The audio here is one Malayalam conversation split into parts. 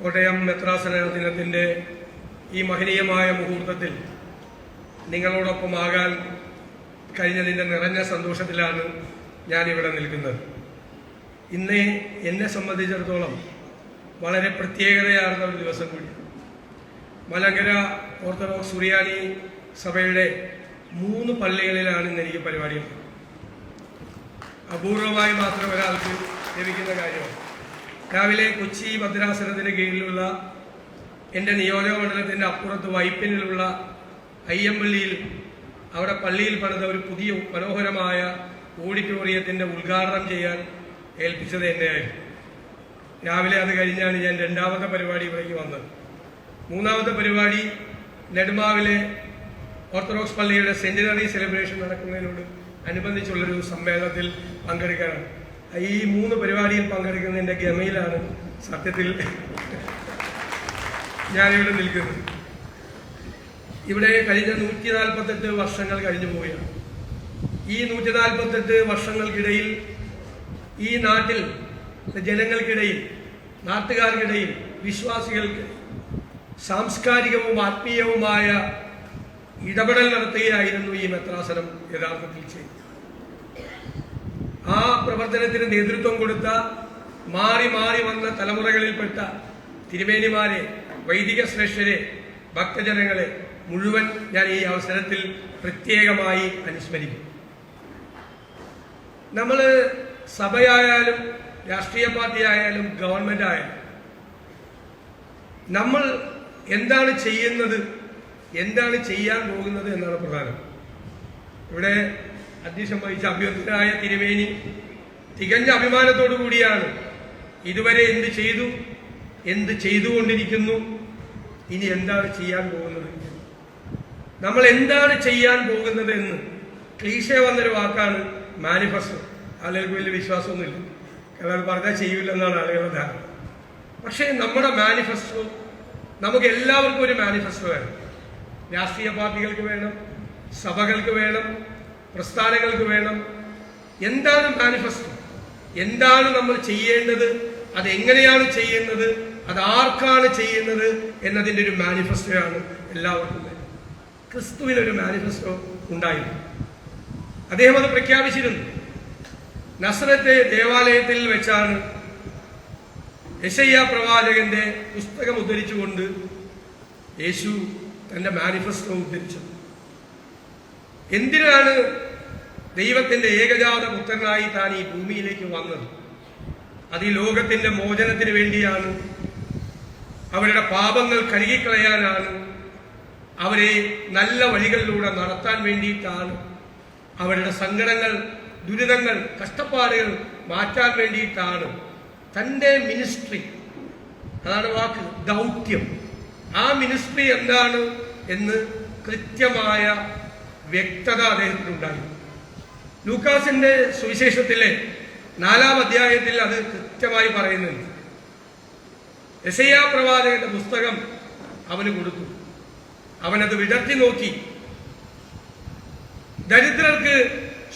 കോട്ടയം മെത്രാസന ദിനത്തിൻ്റെ ഈ മഹനീയമായ മുഹൂർത്തത്തിൽ നിങ്ങളോടൊപ്പമാകാൻ കഴിഞ്ഞതിൻ്റെ നിറഞ്ഞ സന്തോഷത്തിലാണ് ഞാനിവിടെ നിൽക്കുന്നത്. ഇന്ന് എന്നെ സംബന്ധിച്ചിടത്തോളം വളരെ പ്രത്യേകതയാർന്ന ഒരു ദിവസം കൂടി. മലങ്കര ഓർത്തഡോക്സ് സുറിയാനി സഭയുടെ 3 പള്ളികളിലാണ് ഇന്ന് എനിക്ക് പരിപാടിയുള്ളത്. അപൂർവമായി മാത്രം ഒരാൾക്ക് ലഭിക്കുന്ന കാര്യമാണ്. രാവിലെ കൊച്ചി ഭദ്രാസനത്തിന് കീഴിലുള്ള എൻ്റെ നിയോജക മണ്ഡലത്തിൻ്റെ അപ്പുറത്ത് വൈപ്പിനിലുള്ള അയ്യമ്പള്ളിയിൽ അവിടെ പള്ളിയിൽ പണിത ഒരു പുതിയ മനോഹരമായ ഓഡിറ്റോറിയത്തിൻ്റെ ഉദ്ഘാടനം ചെയ്യാൻ ഏൽപ്പിച്ചത് എന്നെയായിരുന്നു. രാവിലെ അത് കഴിഞ്ഞാണ് ഞാൻ 2ാമത്തെ പരിപാടി ഇവിടേക്ക് വന്നത്. 3ാമത്തെ പരിപാടി നെടുമാവിലെ ഓർത്തഡോക്സ് പള്ളിയുടെ സെന്റിനറി സെലിബ്രേഷൻ നടക്കുന്നതിനോട് അനുബന്ധിച്ചുള്ളൊരു സമ്മേളനത്തിൽ പങ്കെടുക്കാനാണ്. ഈ 3 പരിപാടിയിൽ പങ്കെടുക്കുന്നതിൻ്റെ ഗമയിലാണ് സത്യത്തിൽ ഞാനിവിടെ നിൽക്കുന്നത്. ഇവിടെ കഴിഞ്ഞ 148 വർഷങ്ങൾ കഴിഞ്ഞു പോവുകയാണ്. ഈ 148 വർഷങ്ങൾക്കിടയിൽ ഈ നാട്ടിൽ ജനങ്ങൾക്കിടയിൽ, നാട്ടുകാർക്കിടയിൽ, വിശ്വാസികൾക്ക് സാംസ്കാരികവും ആത്മീയവുമായ ഇടപെടൽ നടത്തുകയായിരുന്നു ഈ മെത്രാസനം യഥാർത്ഥത്തിൽ ചെയ്തത്. ആ പ്രവർത്തനത്തിന് നേതൃത്വം കൊടുത്ത മാറി മാറി വന്ന തലമുറകളിൽപ്പെട്ട തിരുമേനിമാരെ, വൈദിക ശ്രേഷ്ഠരെ, ഭക്തജനങ്ങളെ മുഴുവൻ ഞാൻ ഈ അവസരത്തിൽ പ്രത്യേകമായി അനുസ്മരിക്കും. നമ്മൾ സഭയായാലും രാഷ്ട്രീയ പാർട്ടിയായാലും ഗവൺമെന്റ് ആയാലും നമ്മൾ എന്താണ് ചെയ്യുന്നത്, എന്താണ് ചെയ്യാൻ പോകുന്നത് എന്നാണ് പ്രധാനം. ഇവിടെ അധ്യക്ഷം വഹിച്ച അഭ്യർത്ഥനായ തിരുമേനി തികഞ്ഞ അഭിമാനത്തോടു കൂടിയാണ് ഇതുവരെ എന്ത് ചെയ്തു, എന്ത് ചെയ്തുകൊണ്ടിരിക്കുന്നു, ഇനി എന്താണ് ചെയ്യാൻ പോകുന്നത്, നമ്മൾ എന്താണ് ചെയ്യാൻ പോകുന്നത് എന്ന് ക്ലീശേ വന്നൊരു വാക്കാണ് മാനിഫെസ്റ്റോ. ആളുകൾക്ക് വലിയ വിശ്വാസമൊന്നുമില്ല, കാരണം അത് പറഞ്ഞാൽ ചെയ്യില്ലെന്നാണ് ആളുകളുടെ ധാരണ. പക്ഷേ നമ്മുടെ മാനിഫെസ്റ്റോ, നമുക്ക് എല്ലാവർക്കും ഒരു മാനിഫെസ്റ്റോ വേണം. രാഷ്ട്രീയ പാർട്ടികൾക്ക് വേണം, സഭകൾക്ക് വേണം, പ്രസ്ഥാനങ്ങൾക്ക് വേണം. എന്താണ് മാനിഫെസ്റ്റോ? എന്താണ് നമ്മൾ ചെയ്യേണ്ടത്, അതെങ്ങനെയാണ് ചെയ്യുന്നത്, അത് ആർക്കാണ് ചെയ്യുന്നത് എന്നതിൻ്റെ ഒരു മാനിഫെസ്റ്റോയാണ് എല്ലാവർക്കും വേണം. ക്രിസ്തുവിനൊരു മാനിഫെസ്റ്റോ ഉണ്ടായിരുന്നു. അദ്ദേഹം അത് പ്രഖ്യാപിച്ചിരുന്നു. നസ്രത്തെ ദേവാലയത്തിൽ വെച്ചാണ് യെശയ്യാ പ്രവാചകന്റെ പുസ്തകം ഉദ്ധരിച്ചുകൊണ്ട് യേശു തന്റെ മാനിഫെസ്റ്റോ ഉദ്ധരിച്ചത്. എന്തിനാണ് ദൈവത്തിന്റെ ഏകജാത പുത്രനായി താൻ ഈ ഭൂമിയിലേക്ക് വന്നത്? അത് ഈ ലോകത്തിന്റെ മോചനത്തിന് വേണ്ടിയാണ്, അവരുടെ പാപങ്ങൾ കഴുകിക്കളയാനാണ്, അവരെ നല്ല വഴികളിലൂടെ നടത്താൻ വേണ്ടിയിട്ടാണ്, അവരുടെ സങ്കടങ്ങൾ, ദുരിതങ്ങൾ, കഷ്ടപ്പാടുകൾ മാറ്റാൻ വേണ്ടിയിട്ടാണ്. തൻ്റെ മിനിസ്ട്രി, അതാണ് വാക്ക്, ദൗത്യം, ആ മിനിസ്ട്രി എന്താണ് എന്ന് കൃത്യമായ വ്യക്തത അദ്ദേഹത്തിനുണ്ടായി. ലൂക്കാസിന്റെ സുവിശേഷത്തിലെ 4-ാം അധ്യായത്തിൽ അത് കൃത്യമായി പറയുന്നുണ്ട്. യെശയ്യാ പ്രവാചകന്റെ പുസ്തകം അവന് കൊടുത്തു. അവനത് വിടർത്തി നോക്കി. ദരിദ്രർക്ക്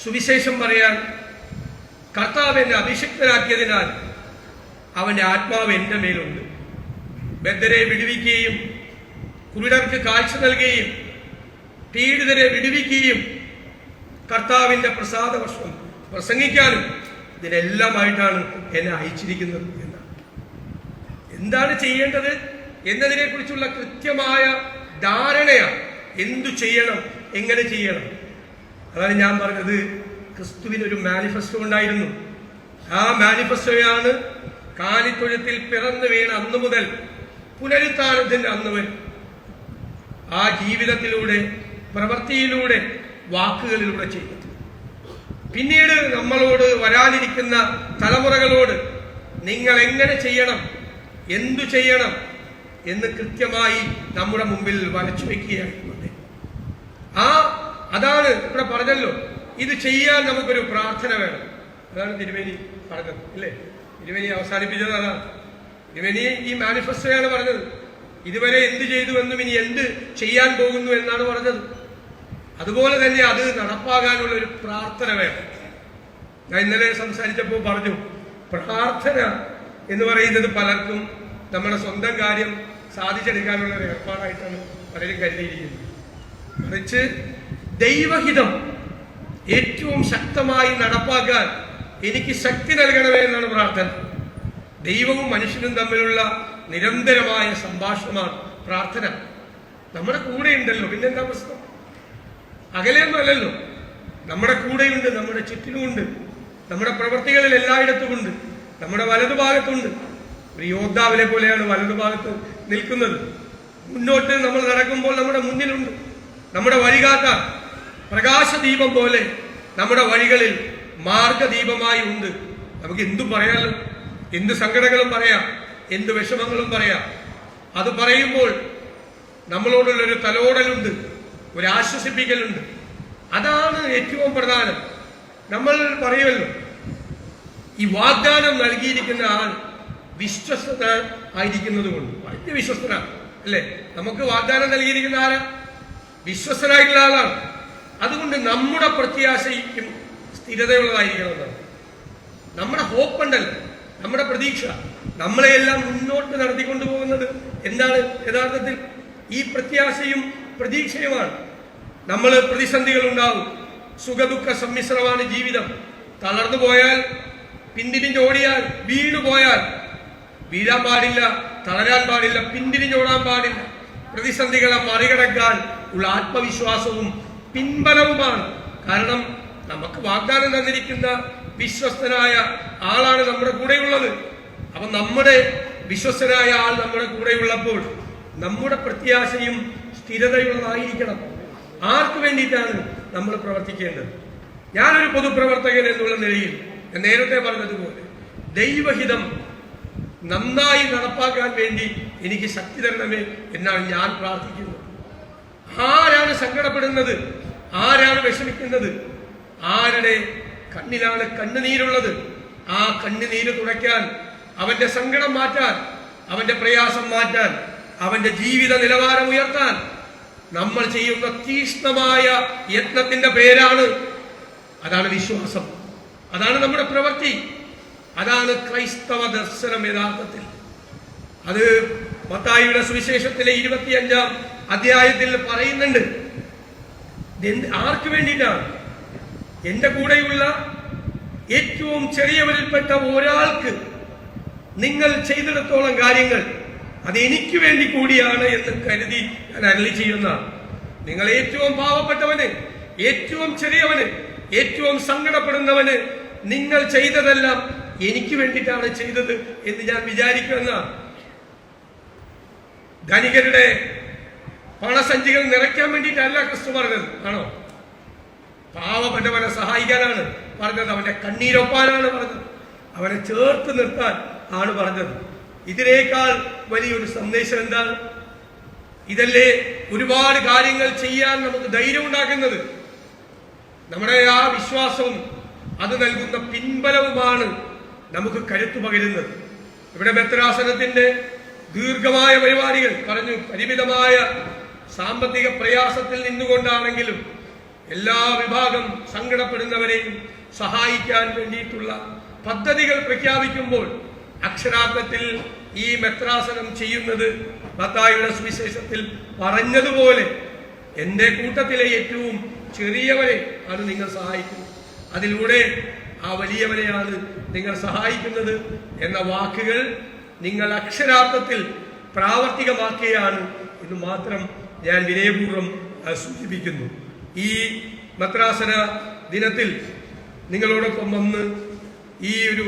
സുവിശേഷം പറയാൻ കർത്താവ് എന്നെ അഭിഷിക്തനാക്കിയതിനാൽ അവന്റെ ആത്മാവ് എന്റെ മേലുണ്ട്. ബദ്ധരെ വിടുവിക്കുകയും കുരുടർക്ക് കാഴ്ച നൽകുകയും പീഡിതരെ വിടുവിക്കുകയും കർത്താവിന്റെ പ്രസാദവർഷം പ്രസംഗിക്കാനും ഇതിനെല്ലാമായിട്ടാണ് എന്നെ അയച്ചിരിക്കുന്നത് എന്നാണ്. എന്താണ് ചെയ്യേണ്ടത് എന്നതിനെ കുറിച്ചുള്ള കൃത്യമായ ധാരണയാണ്. എന്തു ചെയ്യണം, എങ്ങനെ ചെയ്യണം. അതാണ് ഞാൻ പറഞ്ഞത്, ക്രിസ്തുവിനൊരു മാനിഫെസ്റ്റോ ഉണ്ടായിരുന്നു. ആ മാനിഫെസ്റ്റോയാണ് കാലിത്തൊഴുത്തിൽ പിറന്നു വീണ അന്നു മുതൽ പുനരുത്ഥാനത്തിന്റെ അന്ന് വരെ ആ ജീവിതത്തിലൂടെ, പ്രവൃത്തിയിലൂടെ, വാക്കുകളിലൂടെ ചെയ്തത്. പിന്നീട് നമ്മളോട് വരാനിരിക്കുന്ന തലമുറകളോട് നിങ്ങൾ എങ്ങനെ ചെയ്യണം, എന്തു ചെയ്യണം എന്ന് കൃത്യമായി നമ്മുടെ മുമ്പിൽ വരച്ചു വയ്ക്കുകയാണ്. അതാണ് ഇവിടെ പറഞ്ഞല്ലോ, ഇത് ചെയ്യാൻ നമുക്കൊരു പ്രാർത്ഥന വേണം. അതാണ് തിരുമേനി പറഞ്ഞത്, ഇല്ലേ? തിരുമേനി അവസാനിപ്പിച്ചത് അതാണ്. തിരുമേനി ഈ മാനിഫെസ്റ്റോയാണ് പറഞ്ഞത്. ഇതുവരെ എന്ത് ചെയ്തുവെന്നും ഇനി എന്ത് ചെയ്യാൻ പോകുന്നു എന്നാണ് പറഞ്ഞത്. അതുപോലെ തന്നെ അത് നടപ്പാകാനുള്ള ഒരു പ്രാർത്ഥന വേണം. ഞാൻ ഇന്നലെ സംസാരിച്ചപ്പോൾ പറഞ്ഞു, പ്രാർത്ഥന എന്ന് പറയുന്നത് പലർക്കും നമ്മുടെ സ്വന്തം കാര്യം സാധിച്ചെടുക്കാനുള്ള ഒരു ഏർപ്പാടായിട്ടാണ് പലരും കരുതിയിരിക്കുന്നത്. മറിച്ച് ദൈവഹിതം ഏറ്റവും ശക്തമായി നടപ്പാക്കാൻ എനിക്ക് ശക്തി നൽകണമേ എന്നാണ് പ്രാർത്ഥന. ദൈവവും മനുഷ്യനും തമ്മിലുള്ള നിരന്തരമായ സംഭാഷണമാണ് പ്രാർത്ഥന. നമ്മുടെ കൂടെ ഉണ്ടല്ലോ, പിന്നെന്താ പ്രശ്നം? അകലെയൊന്നും അല്ലല്ലോ, നമ്മുടെ കൂടെയുണ്ട്, നമ്മുടെ ചുറ്റിലുമുണ്ട്, നമ്മുടെ പ്രവൃത്തികളിൽ എല്ലായിടത്തുമുണ്ട്, നമ്മുടെ വലതുഭാഗത്തുണ്ട്. ഒരു യോദ്ധാവിനെ പോലെയാണ് വലതുഭാഗത്ത് നിൽക്കുന്നത്. മുന്നോട്ട് നമ്മൾ നടക്കുമ്പോൾ നമ്മുടെ മുന്നിലുണ്ട്. നമ്മുടെ വഴികാട്ട പ്രകാശദീപം പോലെ നമ്മുടെ വഴികളിൽ മാർഗദീപമായി ഉണ്ട്. നമുക്ക് എന്തും പറയാലോ, എന്ത് സങ്കടങ്ങളും പറയാം, എന്ത് വിഷമങ്ങളും പറയാം. അത് പറയുമ്പോൾ നമ്മളോടുള്ളൊരു തലോടലുണ്ട്, ഒരു ആശ്വസിപ്പിക്കലുണ്ട്. അതാണ് ഏറ്റവും പ്രധാനം. നമ്മൾ പറയുമല്ലോ, ഈ വാഗ്ദാനം നൽകിയിരിക്കുന്ന ആൾ വിശ്വസ്ത ആയിരിക്കുന്നത് കൊണ്ട് വളരെ വിശ്വസ്തനാണ്, അല്ലേ? നമുക്ക് വാഗ്ദാനം നൽകിയിരിക്കുന്ന ആള് വിശ്വസ്തനായിട്ടുള്ള ആളാണ്. അതുകൊണ്ട് നമ്മുടെ പ്രത്യാശയ്ക്കും സ്ഥിരതയുള്ളതായിരിക്കണം എന്നാണ്. നമ്മുടെ ഹോപ്പ് ഉണ്ടല്ലോ, നമ്മുടെ പ്രതീക്ഷ, നമ്മളെയെല്ലാം മുന്നോട്ട് നടത്തിക്കൊണ്ടു പോകുന്നത് എന്താണ്? യഥാർത്ഥത്തിൽ ഈ പ്രത്യാശയും പ്രതീക്ഷയുമാണ്. നമ്മൾ പ്രതിസന്ധികൾ ഉണ്ടാവും, സുഖദുഃഖ സമ്മിശ്രമാണ് ജീവിതം. തളർന്നു പോയാൽ, പിന്തിരിഞ്ഞോടിയാൽ, വീണുപോയാൽ വീഴാൻ പാടില്ല, തളരാൻ പാടില്ല, പിന്തിരിഞ്ഞോടാൻ പാടില്ല. പ്രതിസന്ധികളെ മറികടക്കാൻ ഉള്ള ആത്മവിശ്വാസവും പിൻബലവുമാണ്. കാരണം നമുക്ക് വാഗ്ദാനം തന്നിരിക്കുന്ന വിശ്വസ്തനായ ആളാണ് നമ്മുടെ കൂടെയുള്ളത്. അപ്പൊ നമ്മുടെ വിശ്വസ്തനായ ആൾ നമ്മുടെ കൂടെയുള്ളപ്പോൾ നമ്മുടെ പ്രത്യാശയും സ്ഥിരതയുള്ളതായിരിക്കണം. ആർക്ക് വേണ്ടിയിട്ടാണ് നമ്മൾ പ്രവർത്തിക്കേണ്ടത്? ഞാനൊരു പൊതുപ്രവർത്തകൻ എന്നുള്ള നിലയിൽ ഞാൻ നേരത്തെ പറഞ്ഞതുപോലെ ദൈവഹിതം നന്നായി നടപ്പാക്കാൻ വേണ്ടി എനിക്ക് ശക്തി തരണമേ എന്നാണ് ഞാൻ പ്രാർത്ഥിക്കുന്നത്. ആരാണ് സങ്കടപ്പെടുന്നത്? ആരാണ് വിഷമിക്കുന്നത്? ആരുടെ കണ്ണിലാണ് കണ്ണുനീരുള്ളത്? ആ കണ്ണുനീര് തുടയ്ക്കാൻ, അവന്റെ സങ്കടം മാറ്റാൻ, അവന്റെ പ്രയാസം മാറ്റാൻ, അവന്റെ ജീവിത നിലവാരം ഉയർത്താൻ നമ്മൾ ചെയ്യുന്ന തീക്ഷ്ണമായ യത്നത്തിന്റെ പേരാണ്, അതാണ് വിശ്വാസം, അതാണ് നമ്മുടെ പ്രവൃത്തി, അതാണ് ക്രൈസ്തവ ദർശനം. യഥാർത്ഥത്തിൽ അത് മത്തായിയുടെ സുവിശേഷത്തിലെ 25-ാം അധ്യായത്തിൽ പറയുന്നുണ്ട്. ആർക്ക് വേണ്ടിയിട്ടാണ്? എന്റെ കൂടെയുള്ള ഏറ്റവും ചെറിയവരിൽപ്പെട്ട ഒരാൾക്ക് നിങ്ങൾ ചെയ്തിടത്തോളം കാര്യങ്ങൾ അത് എനിക്ക് വേണ്ടി കൂടിയാണ് എന്ന് കരുതി ഞാൻ അരുളി ചെയ്യുന്ന, നിങ്ങൾ ഏറ്റവും പാവപ്പെട്ടവന്, ഏറ്റവും ചെറിയവന്, ഏറ്റവും സങ്കടപ്പെടുന്നവന് നിങ്ങൾ ചെയ്തതെല്ലാം എനിക്ക് വേണ്ടിയിട്ടാണ് ചെയ്തത് എന്ന് ഞാൻ വിചാരിക്കുന്ന, ധനികരുടെ പണസഞ്ചികൾ നിറയ്ക്കാൻ വേണ്ടിയിട്ടല്ല ക്രിസ്തു പറഞ്ഞത്, ആണോ? പാവപ്പെട്ടവനെ സഹായിക്കാനാണ് പറഞ്ഞത്, അവന്റെ കണ്ണീരൊപ്പാനാണ് പറഞ്ഞത്, അവനെ ചേർത്ത് നിർത്താൻ ആണ് പറഞ്ഞത്. ഇതിനേക്കാൾ വലിയൊരു സന്ദേശം എന്താണ്? ഇതല്ലേ ഒരുപാട് കാര്യങ്ങൾ ചെയ്യാൻ നമുക്ക് ധൈര്യം ഉണ്ടാക്കുന്നത്. നമ്മുടെ ആ വിശ്വാസവും അത് നൽകുന്ന പിൻബലവുമാണ് നമുക്ക് കരുത്തു പകരുന്നത്. ഇവിടെ മെത്രാസനത്തിന്റെ ദീർഘമായ പരിപാടികൾ പറഞ്ഞു, പരിമിതമായ സാമ്പത്തിക പ്രയാസത്തിൽ നിന്നുകൊണ്ടാണെങ്കിലും എല്ലാ വിഭാഗം സങ്കടപ്പെടുന്നവരെയും സഹായിക്കാൻ വേണ്ടിയിട്ടുള്ള പദ്ധതികൾ പ്രഖ്യാപിക്കുമ്പോൾ അക്ഷരാർത്ഥത്തിൽ ഈ മെത്രാസനം ചെയ്യുന്നത് മത്തായിയുടെ സുവിശേഷത്തിൽ പറഞ്ഞതുപോലെ എന്റെ കൂട്ടത്തിലെ ഏറ്റവും ചെറിയവരെ ആണ് നിങ്ങൾ സഹായിക്കുന്നത്, അതിലൂടെ ആ വലിയവരെയാണ് നിങ്ങൾ സഹായിക്കുന്നത് എന്ന വാക്കുകൾ നിങ്ങൾ അക്ഷരാർത്ഥത്തിൽ പ്രാവർത്തികമാക്കുകയാണ് എന്ന് മാത്രം ഞാൻ വിനയപൂർവ്വം സൂചിപ്പിക്കുന്നു. ഈ മെത്രാസന ദിനത്തിൽ നിങ്ങളോടൊപ്പം വന്ന് ഈ ഒരു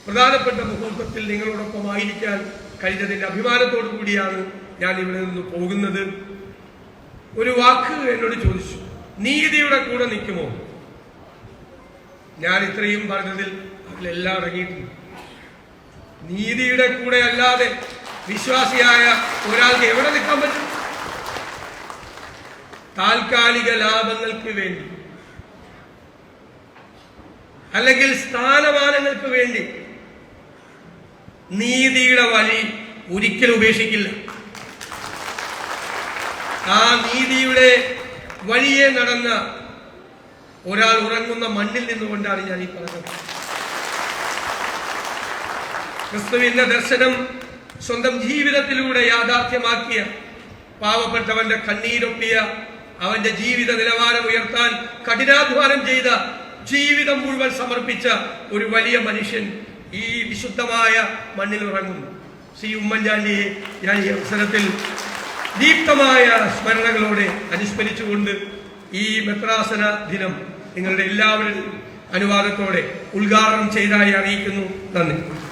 പ്രധാനപ്പെട്ട മുഹൂർത്തത്തിൽ നിങ്ങളോടൊപ്പം ആയിരിക്കാൻ കഴിഞ്ഞതിന്റെ അഭിമാനത്തോടു കൂടിയാണ് ഞാൻ ഇവിടെ നിന്ന് പോകുന്നത്. ഒരു വാക്ക് എന്നോട് ചോദിച്ചു, നീതിയുടെ കൂടെ നിൽക്കുമോ? ഞാൻ ഇത്രയും പറഞ്ഞതിൽ അതിലെല്ലാം അടങ്ങിയിട്ടുണ്ട്. നീതിയുടെ കൂടെ അല്ലാതെ വിശ്വാസിയായ ഒരാൾക്ക് എവിടെ നിൽക്കാൻ പറ്റും? താൽക്കാലിക ലാഭങ്ങൾക്ക് വേണ്ടി അല്ലെങ്കിൽ സ്ഥാനമാനങ്ങൾക്ക് വേണ്ടി നീതിയുടെ വഴി ഒരിക്കലും ഉപേക്ഷിക്കില്ല. ആ നീതിയുടെ വഴിയെ നടന്ന ഒരാൾ ഉറങ്ങുന്ന മണ്ണിൽ നിന്നുകൊണ്ടാണ് ഞാൻ ഈ പറഞ്ഞത്. ക്രിസ്തുവിന്റെ ദർശനം സ്വന്തം ജീവിതത്തിലൂടെ യാഥാർത്ഥ്യമാക്കിയ, പാവപ്പെട്ടവന്റെ കണ്ണീരൊപ്പിയ, അവന്റെ ജീവിത നിലവാരം ഉയർത്താൻ കഠിനാധ്വാനം ചെയ്ത, ജീവിതം മുഴുവൻ സമർപ്പിച്ച ഒരു വലിയ മനുഷ്യൻ ഈ വിശുദ്ധമായ മണ്ണിൽ ഉറങ്ങുന്നു. ശ്രീ ഉമ്മൻചാണ്ടിയെ ഞാൻ ഈ അവസരത്തിൽ ദീപ്തമായ സ്മരണകളോടെ അനുസ്മരിച്ചുകൊണ്ട് ഈ മെത്രാസന ദിനം നിങ്ങളുടെ എല്ലാവരുടെയും അനുവാദത്തോടെ ഉദ്ഘാടനം ചെയ്തതായി അറിയിക്കുന്നു. നന്ദി.